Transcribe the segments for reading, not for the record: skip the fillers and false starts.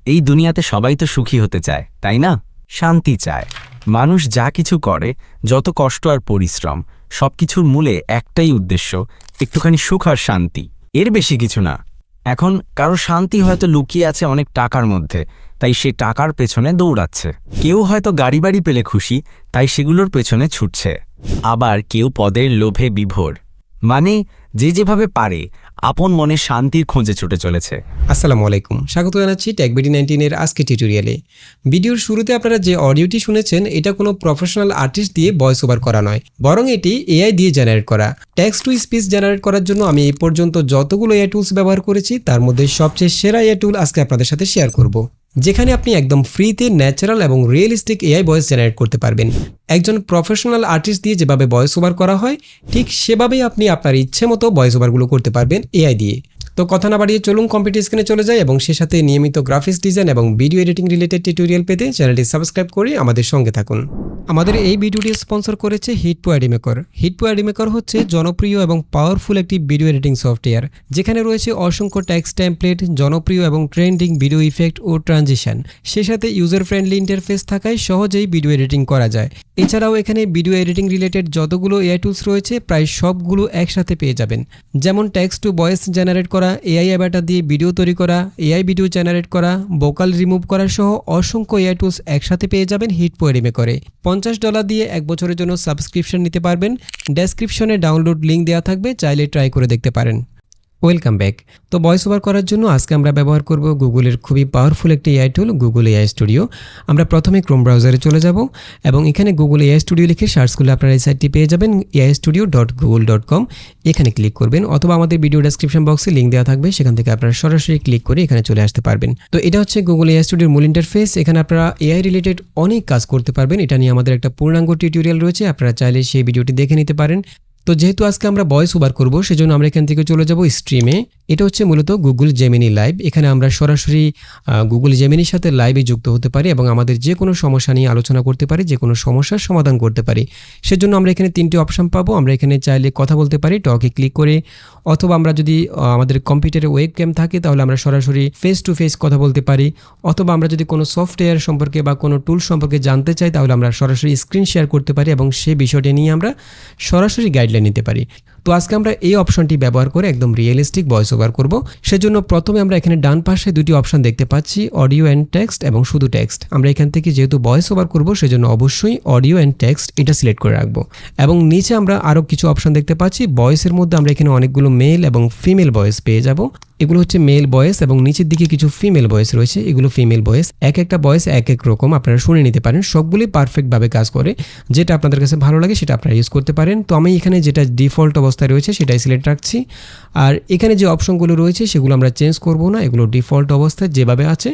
এই দুনিয়াতে সবাই তো সুখী হতে চায়, তাই না? শান্তি চায়। মানুষ যা কিছু করে, যত কষ্ট আর পরিশ্রম, সবকিছুর মূলে একটাই উদ্দেশ্য, একটুখানি সুখ আর শান্তি, এর বেশি কিছু না। এখন কারো শান্তি হয়তো লুকিয়ে আছে অনেক টাকার মধ্যে, তাই সে টাকার পেছনে দৌড়াচ্ছে। কেউ হয়তো গাড়ি বাড়ি পেলে খুশি, তাই সেগুলোর পেছনে ছুটছে। আবার কেউ পদের লোভে বিভোর, মানে যে যেভাবে পারে আপন মনে শান্তির খোঁজে ছুটে চলেছে। আসসালামু আলাইকুম, স্বাগত জানাচ্ছি টেকবিডি 19 আজকে টিউটোরিয়ালে। ভিডিওর শুরুতে আপনারা যে অডিওটি শুনেছেন এটা কোনো প্রফেশনাল আর্টিস্ট দিয়ে ভয়েস ওভার করা নয়, বরং এটি এআই দিয়ে জেনারেট করা। টেক্সট টু স্পিচ জেনারেট করার জন্য আমি এই পর্যন্ত যতগুলো এআই টুলস ব্যবহার করেছি তার মধ্যে সবচেয়ে সেরা এআই টুল আজকে আপনাদের সাথে শেয়ার করব, যেখানে আপনি একদম ফ্রিতে ন্যাচারাল এবং রিয়েলিস্টিক এআই ভয়েস জেনারেট করতে পারবেন। একজন প্রফেশনাল আর্টিস্ট দিয়ে যেভাবে ভয়েস ওভার করা হয় ঠিক সেভাবেই আপনি আপনার ইচ্ছে মতো ভয়েস ওভারগুলো করতে পারবেন এআই দিয়ে। তো কথা না বাড়িয়ে চলুন কম্পিউটার স্ক্রিনে চলে যায় এবং সে সাথে নিয়মিত গ্রাফিক্স ডিজাইন এবং ভিডিও এডিটিং রিলেটেড টিউটোরিয়াল পেতে চ্যানেলটি সাবস্ক্রাইব করে আমাদের সঙ্গে থাকুন। আমাদের এই ভিডিওটি স্পন্সর করেছে হিটপো অ্যাডিমেকর। হিটপো অ্যাডিমেকর হচ্ছে জনপ্রিয় এবং পাওয়ারফুল একটি ভিডিও এডিটিং সফটওয়্যার, যেখানে রয়েছে অসংখ্য টেক্সট টেমপ্লেট, জনপ্রিয় এবং ট্রেন্ডিং ভিডিও ইফেক্ট ও ট্রানজিশন। সে সাথে ইউজার ফ্রেন্ডলি ইন্টারফেস থাকায় সহজেই ভিডিও এডিটিং করা যায়। এছাড়াও এখানে ভিডিও এডিটিং রিলেটেড যতগুলো এআই টুলস রয়েছে প্রায় সবগুলো একসাথে পেয়ে যাবেন, যেমন টেক্সট টু ভয়েস জেনারেট করা, এআই অ্যাভাটার দিয়ে ভিডিও তৈরি করা, এআই ভিডিও জেনারেট করা, ভোকাল রিমুভ করা সহ অসংখ্য এআই টুলস একসাথে পেয়ে যাবেন হিটপো অ্যাডিমেকরে। $50 দিয়ে 1 বছরের জন্য সাবস্ক্রিপশন নিতে পারবেন। ডেসক্রিপশনে ডাউনলোড লিঙ্ক দেওয়া থাকবে, চাইলে ট্রাই করে দেখতে পারেন। Welcome back. তো ভয়েস ওভার করার জন্য আজকে আমরা ব্যবহার করব গুগলের খুবই পাওয়ারফুল একটি এআই টুল, গুগল এআই স্টুডিও। আমরা প্রথমে ক্রোম ব্রাউজারে চলে যাব এবং এখানে গুগল এআই স্টুডিও লিখে সার্চ করলে আপনারা এই সাইটটি পেয়ে যাবেন, aistudio.google.com। এখানে ক্লিক করবেন, অথবা আমাদের ভিডিও ডেসক্রিপশন বক্সে লিঙ্ক দেওয়া থাকবে, সেখান থেকে আপনারা সরাসরি ক্লিক করে এখানে চলে আসতে পারবেন। তো এটা হচ্ছে গুগল এআই স্টুডিওর মূল ইন্টারফেস। এখানে আপনারা এআই রিলেটেড অনেক কাজ করতে পারবেন। এটা নিয়ে আমাদের একটা পূর্ণাঙ্গ টিউটোরিয়াল রয়েছে, আপনারা চাইলে সেই ভিডিওটি দেখে নিতে পারেন। তো যেহেতু আজকে আমরা ভয়েস ওভার করব, সেজন্য আমরা এখান থেকে চলে যাব স্ট্রিমে। এটা হচ্ছে মূলত গুগল জেমিনি লাইভ। এখানে আমরা সরাসরি গুগল জেমিনির সাথে লাইভে যুক্ত হতে পারি এবং আমাদের যে কোনো সমস্যা নিয়ে আলোচনা করতে পারি, যে কোনো সমস্যার সমাধান করতে পারি। সেজন্য আমরা এখানে 3টি অপশন পাবো। আমরা এখানে চাইলে কথা বলতে পারি টকে ক্লিক করে, অথবা আমরা যদি আমাদের কম্পিউটারে ওয়েবক্যাম থাকে তাহলে আমরা সরাসরি ফেস টু ফেস কথা বলতে পারি, অথবা আমরা যদি কোনো সফটওয়্যার সম্পর্কে বা কোনো টুল সম্পর্কে জানতে চাই তাহলে আমরা সরাসরি স্ক্রিন শেয়ার করতে পারি এবং সেই বিষয়টি নিয়ে আমরা সরাসরি গাইডলাইন নিতে পারি। তো আজকে আমরা এই অপশনটি ব্যবহার করে একদম রিয়েলিস্টিক ভয়েস ওভার করব। সেজন্য প্রথমে আমরা এখানে ডান পাশে দুটি অপশন দেখতে পাচ্ছি, অডিও অ্যান্ড টেক্সট এবং শুধু টেক্সট। আমরা এখান থেকে যেহেতু ভয়েস ওভার করব সেজন্য অবশ্যই অডিও অ্যান্ড টেক্সট এটা সিলেক্ট করে রাখবো। এবং নিচে আমরা আরও কিছু অপশন দেখতে পাচ্ছি। ভয়েসের মধ্যে আমরা এখানে অনেকগুলো মেল এবং ফিমেল ভয়েস পেয়ে যাব। এগুলো হচ্ছে মেল ভয়েস এবং নিচের দিকে কিছু ফিমেল ভয়েস রয়েছে, এগুলো ফিমেল ভয়েস। এক একটা ভয়েস এক এক রকম, আপনারা শুনে নিতে পারেন। সবগুলি পারফেক্টভাবে কাজ করে, যেটা আপনাদের কাছে ভালো লাগে সেটা আপনারা ইউজ করতে পারেন। তো আমি এখানে যেটা ডিফল্ট অবস্থায় রয়েছে সেটাই সিলেক্ট রাখছি। আর এখানে যে অপশনগুলো রয়েছে সেগুলো আমরা চেঞ্জ করব না, এগুলো ডিফল্ট অবস্থায় যেভাবে আছে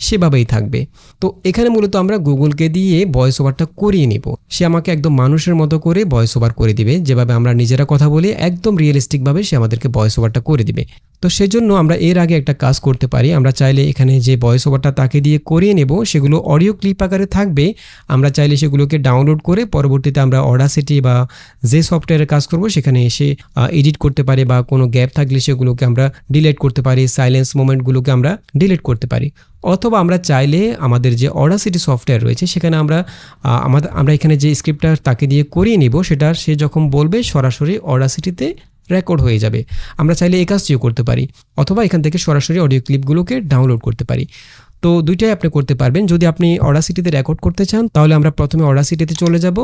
সেভাবেই থাকবে। তো এখানে মূলত আমরা গুগলকে দিয়ে ভয়েস ওভারটা করিয়ে নিব। সে আমাকে একদম মানুষের মতো করে ভয়েস ওভার করে দিবে, যেভাবে আমরা নিজেরা কথা বলি একদম রিয়েলিস্টিকভাবে সে আমাদেরকে ভয়েস ওভারটা করে দিবে। তো সেজন্য আমরা এর আগে একটা কাজ করতে পারি। আমরা চাইলে এখানে যে ভয়েস ওভারটা তাকে দিয়ে করিয়ে নেব সেগুলো অডিও ক্লিপ আকারে থাকবে। আমরা চাইলে সেগুলোকে ডাউনলোড করে পরবর্তীতে আমরা অডাসিটি বা যে সফটওয়্যারে কাজ করব সেখানে এসে এডিট করতে পারি, বা কোনো গ্যাপ থাকলে সেগুলোকে আমরা ডিলিট করতে পারি, সাইলেন্স মোমেন্টগুলোকে আমরা ডিলিট করতে পারি। অথবা আমরা চাইলে আমাদের যে অডাসিটি সফটওয়্যার রয়েছে সেখানে আমরা এখানে যে স্ক্রিপ্টটা তাকে দিয়ে করিয়ে নিব সেটা সে যখন বলবে সরাসরি অডাসিটিতে রেকর্ড হয়ে যাবে। আমরা চাইলে এই কাজটিও করতে পারি, অথবা এখান থেকে সরাসরি অডিও ক্লিপগুলোকে ডাউনলোড করতে পারি। তো দুইটাই আপনি করতে পারবেন। যদি আপনি অডাসিটিতে রেকর্ড করতে চান তাহলে আমরা প্রথমে অডাসিটিতে চলে যাব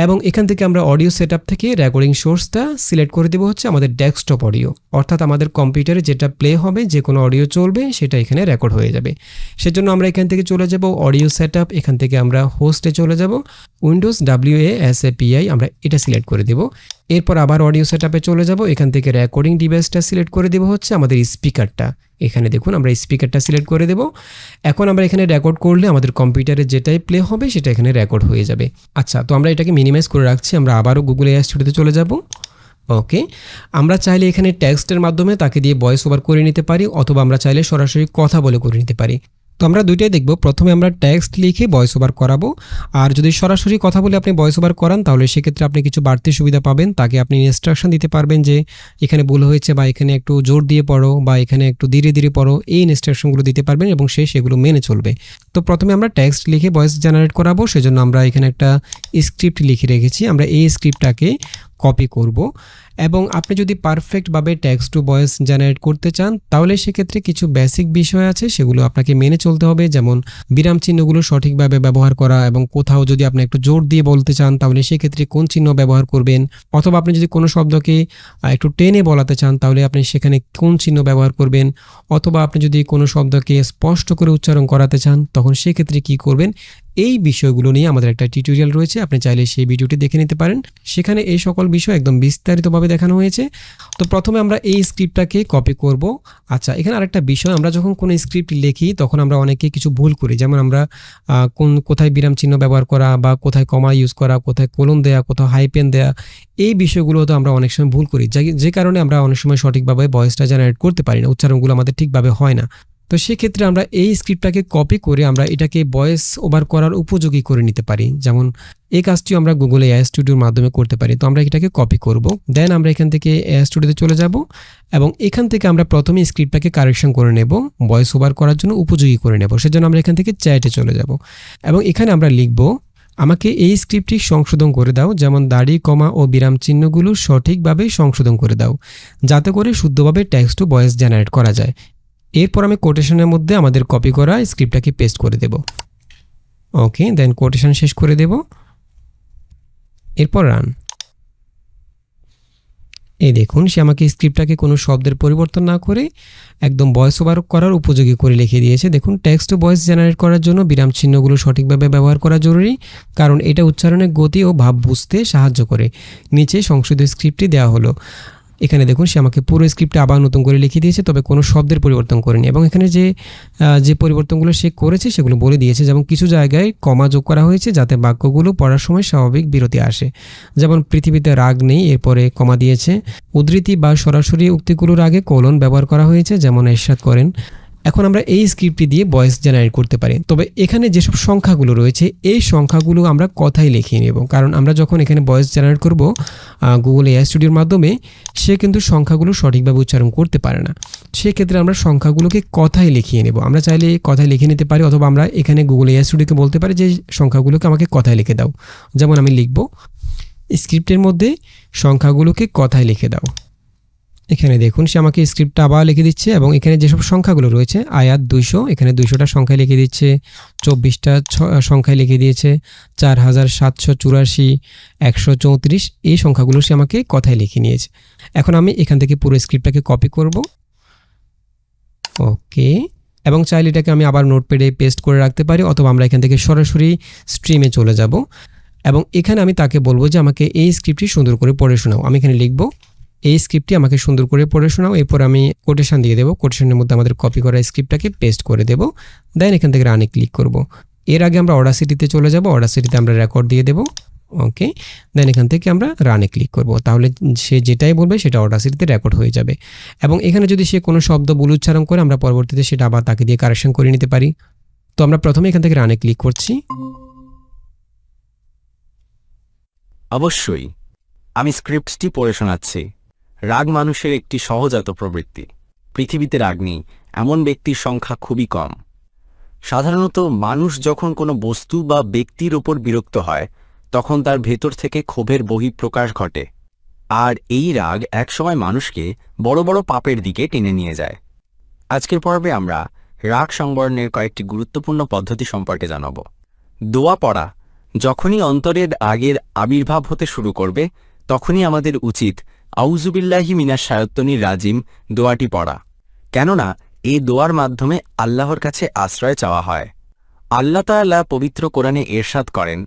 এবং এখান থেকে আমরা অডিও সেটআপ থেকে রেকর্ডিং সোর্সটা সিলেক্ট করে দেব হচ্ছে আমাদের ডেস্কটপ অডিও, অর্থাৎ আমাদের কম্পিউটারে যেটা প্লে হবে, যে কোনো অডিও চলবে সেটা এখানে রেকর্ড হয়ে যাবে। সেজন্য আমরা এখান থেকে চলে যাব অডিও সেটআপ, এখান থেকে আমরা হোস্টে চলে যাব, উইন্ডোজ WASAPI আমরা এটা সিলেক্ট করে দেব। এরপর আবার অডিও সেটআপে চলে যাব, এখান থেকে রেকর্ডিং ডিভাইসটা সিলেক্ট করে দেব হচ্ছে আমাদের স্পিকারটা। এখানে দেখুন আমরা স্পিকারটা সিলেক্ট করে দেব। এখন আমরা এখানে রেকর্ড করলে আমাদের কম্পিউটারে যেটাই প্লে হবে সেটা এখানে রেকর্ড হয়ে যাবে। আচ্ছা, তো আমরা এটাকে মিনিমাইজ করে রাখছি। আমরা আবারও গুগল এআই স্টুডিওতে চলে যাব। ওকে, আমরা চাইলে এখানে টেক্সটের মাধ্যমে তাকে দিয়ে ভয়েস ওভার করে নিতে পারি, অথবা আমরা চাইলে সরাসরি কথা বলে করে নিতে পারি। তো আমরা দুইটাই দেখব। প্রথমে আমরা টেক্সট লিখে ভয়েস ওভার করাবো, আর যদি সরাসরি কথা বলে আপনি ভয়েস ওভার করান তাহলে সেক্ষেত্রে আপনি কিছু বাড়তি সুবিধা পাবেন। তাকে আপনি ইনস্ট্রাকশন দিতে পারবেন যে এখানে ভুল হয়েছে বা এখানে একটু জোর দিয়ে পড়ো বা এখানে একটু ধীরে ধীরে পড়ো, এই ইনস্ট্রাকশনগুলো দিতে পারবেন এবং সে সেগুলো মেনে চলবে। তো প্রথমে আমরা টেক্সট লিখে ভয়েস জেনারেট করাবো, সেজন্য আমরা এখানে একটা স্ক্রিপ্ট লিখে রেখেছি। আমরা এই স্ক্রিপ্টটাকে কপি করব এবং আপনি যদি পারফেক্টভাবে টেক্সট টু ভয়েস জেনারেট করতে চান তাহলে সেক্ষেত্রে কিছু বেসিক বিষয় আছে, সেগুলো আপনাকে মেনে চলতে হবে। যেমন বিরাম চিহ্নগুলো সঠিকভাবে ব্যবহার করা, এবং কোথাও যদি আপনি একটু জোর দিয়ে বলতে চান তাহলে সেক্ষেত্রে কোন চিহ্ন ব্যবহার করবেন, অথবা আপনি যদি কোনো শব্দকে একটু টেনে বলাতে চান তাহলে আপনি সেখানে কোন চিহ্ন ব্যবহার করবেন, অথবা আপনি যদি কোনো শব্দকে স্পষ্ট করে উচ্চারণ করাতে চান তখন সেক্ষেত্রে কি করবেন, এই বিষয়গুলো নিয়ে আমাদের একটা টিউটোরিয়াল রয়েছে। আপনি চাইলে সেই ভিডিওটি দেখে নিতে পারেন, সেখানে এই সকল বিষয় একদম বিস্তারিতভাবে দেখানো হয়েছে। তো প্রথমে আমরা এই স্ক্রিপ্টটাকে কপি করব। আচ্ছা, এখানে আরেকটা বিষয়, আমরা যখন কোনো স্ক্রিপ্ট লিখি তখন আমরা অনেকে কিছু ভুল করি। যেমন আমরা কোথায় বিরাম চিহ্ন ব্যবহার করা বা কোথায় কমা ইউজ করা, কোথায় কোলন দেয়া, কোথাও হাইপেন দেয়া, এই বিষয়গুলো তো আমরা অনেক সময় ভুল করি, যে কারণে আমরা অনেক সময় সঠিকভাবে ভয়েসটা জেনারেট করতে পারি না, উচ্চারণগুলো আমাদের ঠিকভাবে হয় না। তো সেক্ষেত্রে আমরা এই স্ক্রিপ্টটাকে কপি করে আমরা এটাকে ভয়েস ওভার করার উপযোগী করে নিতে পারি। যেমন এই কাজটিও আমরা গুগল এআই স্টুডিওর মাধ্যমে করতে পারি। তো আমরা এটাকে কপি করব, দেন আমরা এখান থেকে এআই স্টুডিওতে চলে যাব এবং এখান থেকে আমরা প্রথমে স্ক্রিপ্টটাকে কারেকশন করে নেব, ভয়েস ওভার করার জন্য উপযোগী করে নেব। সেজন্য আমরা এখান থেকে চ্যাটে চলে যাব এবং এখানে আমরা লিখব, আমাকে এই স্ক্রিপ্টটি সংশোধন করে দাও, যেমন দাড়ি, কমা ও বিরাম চিহ্নগুলো সঠিকভাবে সংশোধন করে দাও, যাতে করে শুদ্ধভাবে টেক্সট টু ভয়েস জেনারেট করা যায়। এরপর আমি কোটেশনের মধ্যে আমাদের কপি করা স্ক্রিপ্টটাকে পেস্ট করে দেব। ওকে, দেন কোটেশন শেষ করে দেব, এরপর রান। এই দেখুন, সে আমাকে স্ক্রিপ্টটাকে কোনো শব্দের পরিবর্তন না করে একদম ভয়েস ওভার করার উপযোগী করে লিখে দিয়েছে। দেখুন, টেক্সট টু ভয়েস জেনারেট করার জন্য বিরাম চিহ্নগুলো সঠিকভাবে ব্যবহার করা জরুরি, কারণ এটা উচ্চারণের গতি ও ভাব বুঝতে সাহায্য করে। নিচে সংশোধিত স্ক্রিপ্টটি দেওয়া হলো। এখানে দেখুন, সে আমাকে পুরো স্ক্রিপ্টটা আবার নতুন করে লিখে দিয়েছে, তবে কোনো শব্দের পরিবর্তন করেনি। এবং এখানে যে পরিবর্তনগুলো সে করেছে সেগুলো বলে দিয়েছে। যেমন কিছু জায়গায় কমা যোগ করা হয়েছে যাতে বাক্যগুলো পড়ার সময় স্বাভাবিক বিরতি আসে। যেমন পৃথিবীতে রাগ নেই, এরপরে কমা দিয়েছে। উদ্ধৃতি বা সরাসরি উক্তিগুলোর আগে কোলন ব্যবহার করা হয়েছে, যেমন এরশাদ করেন। এখন আমরা এই স্ক্রিপ্টটি দিয়ে ভয়েস জেনারেট করতে পারি। তবে এখানে যেসব সংখ্যাগুলো রয়েছে এই সংখ্যাগুলো আমরা কথাই লিখিয়ে নেব, কারণ আমরা যখন এখানে ভয়েস জেনারেট করব গুগল এআই স্টুডিওর মাধ্যমে, সে কিন্তু সংখ্যাগুলো সঠিকভাবে উচ্চারণ করতে পারে না। সেক্ষেত্রে আমরা সংখ্যাগুলোকে কথাই লিখিয়ে নেব। আমরা চাইলে কথায় লিখে নিতে পারি, অথবা আমরা এখানে গুগল এআই স্টুডিওকে বলতে পারি যে সংখ্যাগুলোকে আমাকে কথায় লিখে দাও। যেমন আমি লিখব, স্ক্রিপ্টের মধ্যে সংখ্যাগুলোকে কথায় লিখে দাও। এখানে দেখুন, সে আমাকে স্ক্রিপ্টটা আবার লিখে দিচ্ছে এবং এখানে যেসব সংখ্যাগুলো রয়েছে, আয়াত 200, এখানে 200টা সংখ্যায় লিখে দিচ্ছে, 24টা সংখ্যায় লিখে দিয়েছে, 4784, 134, এই সংখ্যাগুলো সে আমাকে কথায় লিখে নিয়েছে। এখন আমি এখান থেকে পুরো স্ক্রিপ্টটাকে কপি করব। ওকে, এবং চাইলে এটাকে আমি আবার নোটপ্যাডে পেস্ট করে রাখতে পারি, অথবা আমরা এখান থেকে সরাসরি স্ট্রিমে চলে যাব এবং এখানে আমি তাকে বলবো যে আমাকে এই স্ক্রিপ্টটি সুন্দর করে পড়ে শোনাও। আমি এখানে লিখব, এই স্ক্রিপ্টটি আমাকে সুন্দর করে পড়ে শোনাও। এরপর আমি কোটেশন দিয়ে দেবো, কোটেশনের মধ্যে আমাদের কপি করা স্ক্রিপ্টটাকে পেস্ট করে দেব, দেন এখান থেকে রানে ক্লিক করব। এর আগে আমরা অডাসিটিতে চলে যাব, অডাসিটিতে আমরা রেকর্ড দিয়ে দেব। ওকে, দেন এখান থেকে আমরা রানে ক্লিক করব, তাহলে সে যেটাই বলবে সেটা অডাসিটিতে রেকর্ড হয়ে যাবে। এবং এখানে যদি সে কোনো শব্দ ভুল উচ্চারণ করে আমরা পরবর্তীতে সেটা আবার তাকে দিয়ে কারেকশন করে নিতে পারি। তো আমরা প্রথমে এখান থেকে রানে ক্লিক করছি। অবশ্যই আমি স্ক্রিপ্টটি পড়ে শোনাচ্ছি। রাগ মানুষের একটি সহজাত প্রবৃত্তি। পৃথিবীতে রাগ নেই এমন ব্যক্তির সংখ্যা খুবই কম। সাধারণত মানুষ যখন কোনো বস্তু বা ব্যক্তির ওপর বিরক্ত হয় তখন তার ভেতর থেকে ক্ষোভের বহিঃপ্রকাশ ঘটে, আর এই রাগ একসময় মানুষকে বড় বড় পাপের দিকে টেনে নিয়ে যায়। আজকের পর্বে আমরা রাগ সংবরণের কয়েকটি গুরুত্বপূর্ণ পদ্ধতি সম্পর্কে জানাব। দোয়া পড়া। যখনই অন্তরের রাগের আবির্ভাব হতে শুরু করবে তখনই আমাদের উচিত আউযুবিল্লাহি মিনাশ শায়তানির রাজিম দোয়াটি পড়া, কেননা এই দোয়ার মাধ্যমে আল্লাহর কাছে আশ্রয় চাওয়া হয়। আল্লাহ তাআলা পবিত্র কোরআনে ইরশাদ করেন,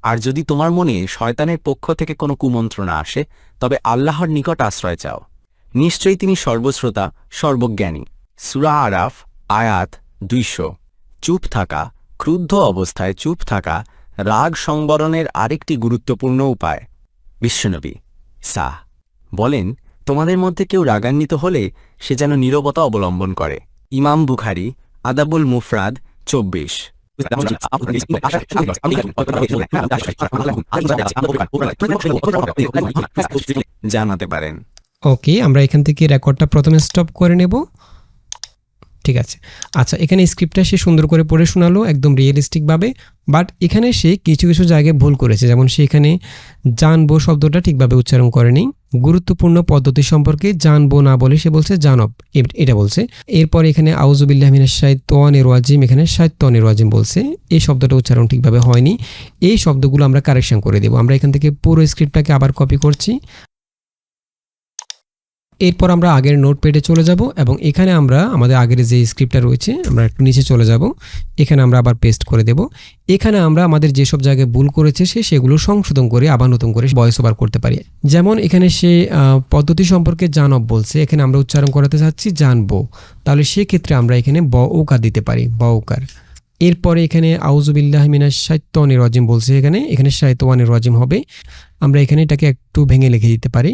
আর যদি তোমার মনে শয়তানের পক্ষ থেকে কোনো কুমন্ত্রণা আসে তবে আল্লাহর নিকট আশ্রয় চাও, নিশ্চয়ই তিনি সর্বশ্রোতা সর্বজ্ঞানী। সূরা আরাফ আয়াত 200। চুপ থাকা। ক্রুদ্ধ অবস্থায় চুপ থাকা রাগ সংবরণের আরেকটি গুরুত্বপূর্ণ উপায়। বিশ্বনবী সা বলেন, তোমাদের মধ্যে কেউ রাগান্বিত হলে সে যেন নীরবতা অবলম্বন করে। ইমাম বুখারী আদাবুল মুফরাদ 24 জানাতে পারেন। ওকে, আমরা এখান থেকে রেকর্ডটা প্রথমে স্টপ করে নেব। ঠিক আছে। আচ্ছা, এখানে স্ক্রিপ্টটা সে সুন্দর করে পড়ে শোনালো একদম রিয়েলিস্টিকভাবে, বাট এখানে সে কিছু কিছু জায়গায় ভুল করেছে। যেমন সে এখানে জানবো শব্দটা ঠিকভাবে উচ্চারণ করেনি। গুরুত্বপূর্ণ পদ্ধতি সম্পর্কে জানবো না বলে সে বলছে জানব, এটা বলছে। এরপর এখানে আউযুবিল্লাহি মিনাশ শাইতানির রাজিম, এখানে শাইতানির রাজিম বলছে। এই শব্দটা উচ্চারণ ঠিকভাবে হয়নি। এই শব্দগুলো আমরা কারেকশন করে দেব। আমরা এখান থেকে পুরো স্ক্রিপ্টটাকে আবার কপি করছি। এরপর আমরা আগের নোটপ্যাডে চলে যাব এবং এখানে আমরা আমাদের আগের যে স্ক্রিপ্টটা রয়েছে আমরা একটু নিচে চলে যাব। এখানে আমরা আবার পেস্ট করে দেব। এখানে আমরা আমাদের যেসব জায়গায় ভুল করেছে সেগুলো সংশোধন করে আবার নতুন করে ভয়েস ওভার করতে পারি। যেমন এখানে সে পদ্ধতি সম্পর্কে জানব বলছে, এখানে আমরা উচ্চারণ করাতে চাচ্ছি জানবো, তাহলে সেক্ষেত্রে আমরা এখানে ব ওকার দিতে পারি, ব ওকার। এরপরে এখানে আউযুবিল্লাহি মিনাশ শাইতানির রাজিম বলছে, এখানে শাইতানির রাজিম হবে। আমরা এখানে এটাকে একটু ভেঙে লিখে দিতে পারি,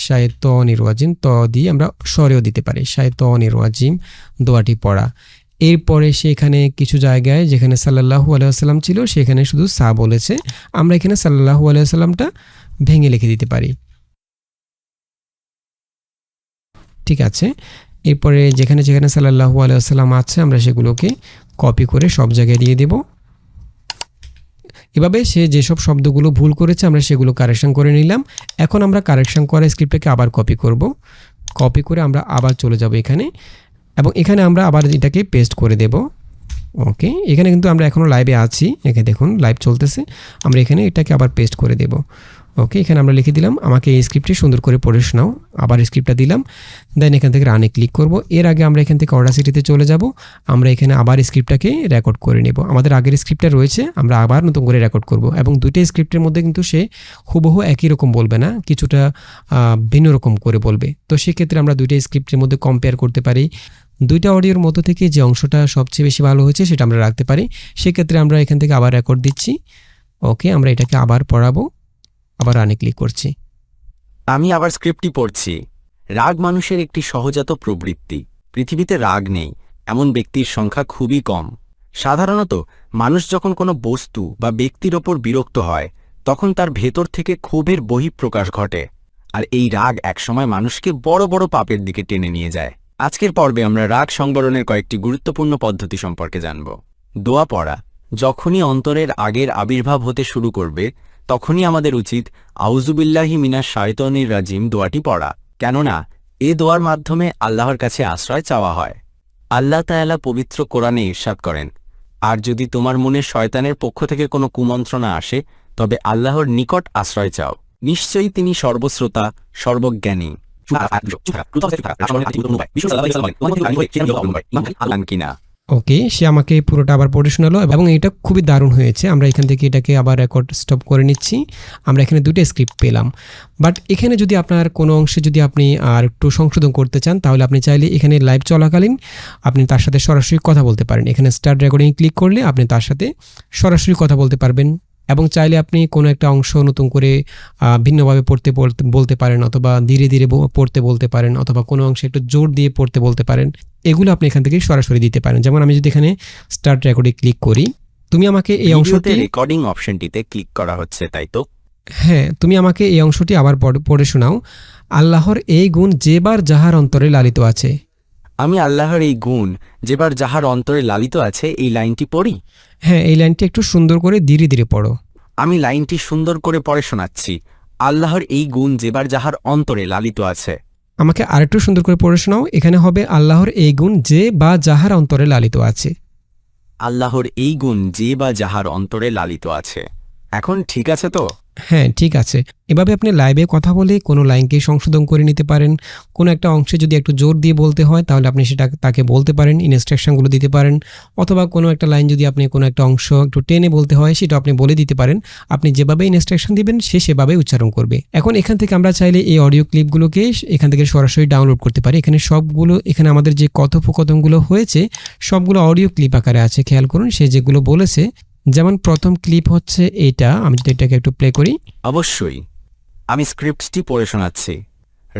শাইতানির রাজিম, ত দিয়ে আমরা স্বরেও দিতে পারি, শাইতানির রাজিম দোয়াটি পড়া। এরপরে সেখানে কিছু জায়গায় যেখানে সাল্লাল্লাহু আলাইহি ওয়াসাল্লাম ছিল সেখানে শুধু সা বলেছে, আমরা এখানে সাল্লাল্লাহু আলাইহি ওয়াসাল্লামটা ভেঙে লিখে দিতে পারি। ঠিক আছে। এরপরে যেখানে যেখানে সাল্লাল্লাহু আলাইহি ওয়াসাল্লাম আছে আমরা সেগুলোকে কপি করে সব জায়গায় দিয়ে দেব। এভাবে সে যেসব শব্দগুলো ভুল করেছে আমরা সেগুলো কারেকশন করে নিলাম। এখন আমরা কারেকশন করা স্ক্রিপ্টটাকে আবার কপি করব। কপি করে আমরা আবার চলে যাব এখানে এবং এখানে আমরা আবার এটাকে পেস্ট করে দেব। ওকে, এখানে কিন্তু আমরা এখনও লাইভে আছি, এখানে দেখুন লাইভ চলতেছে। আমরা এখানে এটাকে আবার পেস্ট করে দেব। ওকে, এখানে আমরা লিখে দিলাম আমাকে এই স্ক্রিপ্টটি সুন্দর করে পড়ে শোনাও, আবার স্ক্রিপ্টটা দিলাম। দেন এখান থেকে রানে ক্লিক করব। এর আগে আমরা এখান থেকে অডাসিটিতে চলে যাব। আমরা এখানে আবার স্ক্রিপ্টটাকে রেকর্ড করে নেব। আমাদের আগের স্ক্রিপ্টটা রয়েছে, আমরা আবার নতুন করে রেকর্ড করব এবং দুইটা স্ক্রিপ্টের মধ্যে কিন্তু সে হুবহু একই রকম বলবে না, কিছুটা ভিন্ন রকম করে বলবে। তো সেক্ষেত্রে আমরা দুইটা স্ক্রিপ্টের মধ্যে কম্পেয়ার করতে পারি। দুইটা অডিওর মধ্য থেকে যে অংশটা সবচেয়ে বেশি ভালো হয়েছে সেটা আমরা রাখতে পারি। সেক্ষেত্রে আমরা এখান থেকে আবার রেকর্ড দিচ্ছি। ওকে, আমরা এটাকে আবার পড়াবো, আবার রানে ক্লিক করছি। আমি আবার স্ক্রিপ্টটি পড়ছি। রাগ মানুষের একটি সহজাত প্রবৃত্তি। পৃথিবীতে রাগ নেই এমন ব্যক্তির সংখ্যা খুবই কম। সাধারণত মানুষ যখন কোনো বস্তু বা ব্যক্তির ওপর বিরক্ত হয় তখন তার ভেতর থেকে ক্ষোভের বহিঃপ্রকাশ ঘটে, আর এই রাগ একসময় মানুষকে বড় বড় পাপের দিকে টেনে নিয়ে যায়। আজকের পর্বে আমরা রাগ সংবরণের কয়েকটি গুরুত্বপূর্ণ পদ্ধতি সম্পর্কে জানব। দোয়া পড়া। যখনই অন্তরের আগের আবির্ভাব হতে শুরু করবে তখনই আমাদের উচিত আউযুবিল্লাহি মিনাশ শাইতানির রাজিম দোয়াটি পড়া, কেননা এ দোয়ার মাধ্যমে আল্লাহর কাছে আশ্রয় চাওয়া হয়। আল্লাহ তাআলা পবিত্র কোরআনে ইরশাদ করেন, আর যদি তোমার মনে শয়তানের পক্ষ থেকে কোনো কুমন্ত্রণা আসে তবে আল্লাহর নিকট আশ্রয় চাও, নিশ্চয়ই তিনি সর্বশ্রোতা সর্বজ্ঞানী। কিনা ওকে, সে আমাকে পুরোটা আবার পড়ে শোনালো এবং এটা খুবই দারুণ হয়েছে। আমরা এখান থেকে এটাকে আবার রেকর্ড স্টপ করে নিচ্ছি। আমরা এখানে দুটো স্ক্রিপ্ট পেলাম, বাট এখানে যদি আপনার কোনো অংশে যদি আপনি আর একটু সংশোধন করতে চান তাহলে আপনি চাইলে এখানে লাইভ চলাকালীন আপনি তার সাথে সরাসরি কথা বলতে পারেন। এখানে স্টার্ট রেকর্ডিং ক্লিক করলে আপনি তার সাথে সরাসরি কথা বলতে পারবেন এবং চাইলে আপনি কোনো একটা অংশ নতুন করে ভিন্নভাবে পড়তে বলতে পারেন, অথবা ধীরে ধীরে পড়তে বলতে পারেন, অথবা কোনো অংশে একটু জোর দিয়ে পড়তে বলতে পারেন। এগুলো আপনি এখান থেকে সরাসরি দিতে পারেন। যেমন আমি যদি এখানে স্টার্ট রেকর্ডিং ক্লিক করি, তুমি আমাকে এই অংশটি রেকর্ডিং অপশনটিতে ক্লিক করা হচ্ছে, তাই তো? হ্যাঁ, তুমি আমাকে এই অংশটি আবার পড়ে শোনাও। আল্লাহর এই গুণ যেবার যাহার অন্তরে লালিত আছে। আমি আল্লাহর এই গুণ যেবার যাহার অন্তরে লালিত আছে এই লাইনটি পড়ি। হ্যাঁ, এই লাইনটি একটু সুন্দর করে ধীরে ধীরে পড়ো। আমি লাইনটি সুন্দর করে পড়ে শোনাচ্ছি। আল্লাহর এই গুণ যেবার যাহার অন্তরে লালিত আছে। আমাকে আরেকটু সুন্দর করে পড়ে শোনাও। এখানে হবে আল্লাহর এই গুণ যে বা যাহার অন্তরে লালিত আছে। আল্লাহর এই গুণ যে বা যাহার অন্তরে লালিত আছে। এখন ঠিক আছে তো? হ্যাঁ, ঠিক আছে। এভাবে আপনি লাইভে কথা বলে কোনো লাইনকে সংশোধন করে নিতে পারেন। কোনো একটা অংশে যদি একটু জোর দিয়ে বলতে হয় তাহলে আপনি সেটা তাকে বলতে পারেন, ইনস্ট্রাকশনগুলো দিতে পারেন, অথবা কোনো একটা লাইন যদি আপনি কোনো একটা অংশ একটু টেনে বলতে হয় সেটা আপনি বলে দিতে পারেন। আপনি যেভাবে ইনস্ট্রাকশন দিবেন সে সেভাবে উচ্চারণ করবে। এখন এখান থেকে আমরা চাইলে এই অডিও ক্লিপগুলোকে এখান থেকে সরাসরি ডাউনলোড করতে পারি। এখানে আমাদের যে কথোপকথনগুলো হয়েছে সবগুলো অডিও ক্লিপ আকারে আছে, খেয়াল করুন। সে যেগুলো বলেছে, যেমন প্রথম ক্লিপ হচ্ছে এটা, আমি যদি এটাকে একটু প্লে করি। অবশ্যই আমি স্ক্রিপ্টটি পড়ে শোনাচ্ছি।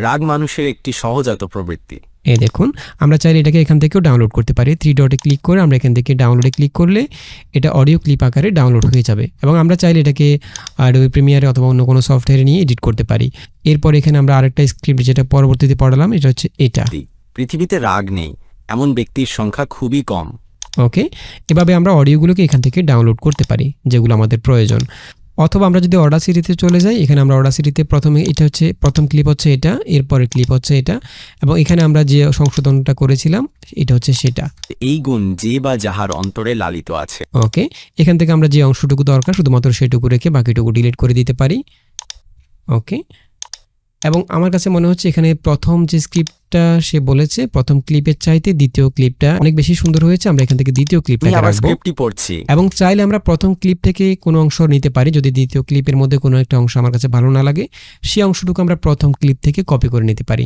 রাগ মানুষের একটি সহজাত প্রবৃত্তি। এই দেখুন, আমরা চাইলে এটাকে এখান থেকেও ডাউনলোড করতে পারি। 3 ডটে ক্লিক করে আমরা এখান থেকে ডাউনলোডে ক্লিক করলে এটা অডিও ক্লিপ আকারে ডাউনলোড হয়ে যাবে এবং আমরা চাইলে এটাকে অ্যাডোবি প্রিমিয়ারে অথবা অন্য কোনো সফটওয়্যারে নিয়ে এডিট করতে পারি। এরপর এখানে আমরা আরেকটা স্ক্রিপ্ট যেটা পরবর্তীতে পড়ালাম, এটা হচ্ছে এটা। পৃথিবীতে রাগ নেই এমন ব্যক্তির সংখ্যা খুবই কম। ওকে, এভাবে আমরা অডিওগুলোকে এখান থেকে ডাউনলোড করতে পারি যেগুলো আমাদের প্রয়োজন। অথবা আমরা যদি অডাসিটিতে চলে যাই, এখানে আমরা অডাসিটিতে প্রথমে এটা হচ্ছে প্রথম ক্লিপ হচ্ছে এটা, এরপরে ক্লিপ হচ্ছে এটা এবং এখানে আমরা যে সংশোধনটা করেছিলাম এটা হচ্ছে সেটা। এই গুণ যে বা যাহার অন্তরে লালিত আছে। ওকে, এখান থেকে আমরা যে অংশটুকু দরকার শুধুমাত্র সেটুকু রেখে বাকিটুকু ডিলিট করে দিতে পারি। ওকে, এবং আমার কাছে মনে হচ্ছে এখানে প্রথম যে স্ক্রিপ্টটা সে বলেছে প্রথম ক্লিপের চাইতে দ্বিতীয় ক্লিপটা অনেক বেশি সুন্দর হয়েছে। আমরা এখান থেকে দ্বিতীয় ক্লিপটা রাখবো স্ক্রিপ্টটি পড়ছি এবং চাইলে আমরা প্রথম ক্লিপ থেকে কোনো অংশ নিতে পারি। যদি দ্বিতীয় ক্লিপের মধ্যে কোনো একটা অংশ আমার কাছে ভালো না লাগে, সেই অংশটুকু আমরা প্রথম ক্লিপ থেকে কপি করে নিতে পারি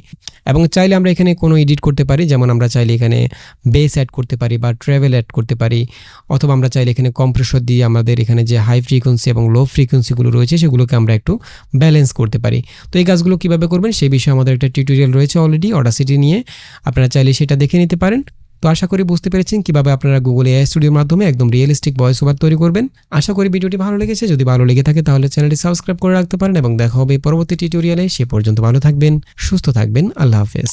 এবং চাইলে আমরা এখানে কোনো এডিট করতে পারি, যেমন আমরা চাইলে এখানে বেস অ্যাড করতে পারি বা ট্রাভেল অ্যাড করতে পারি, অথবা আমরা চাইলে এখানে কম্প্রেসর দিয়ে আমাদের এখানে যে হাই ফ্রিকোয়েন্সি এবং লো ফ্রিকোয়েন্সিগুলো রয়েছে সেগুলোকে আমরা একটু ব্যালেন্স করতে পারি। তো এই কাজগুলো কীভাবে করবেন সেই বিষয়ে আমাদের একটা টিউটোরিয়াল রয়েছে অলরেডি অডাসিটি নিয়ে, আপনারা চাইলে সেটা দেখে নিতে পারেন। তো আশা করি বুঝতে পেরেছেন কিভাবে আপনারা গুগল এআই স্টুডিওর মাধ্যমে একদম রিয়েলিস্টিক ভয়েস ওভার তৈরি করবেন। আশা করি ভিডিওটি ভালো লেগেছে। যদি ভালো লেগে থাকে তাহলে চ্যানেলটি সাবস্ক্রাইব করে রাখতে পারেন এবং দেখা হবে পরবর্তী টিউটোরিয়ালে। সে পর্যন্ত ভালো থাকবেন, সুস্থ থাকবেন। আল্লাহ হাফেজ।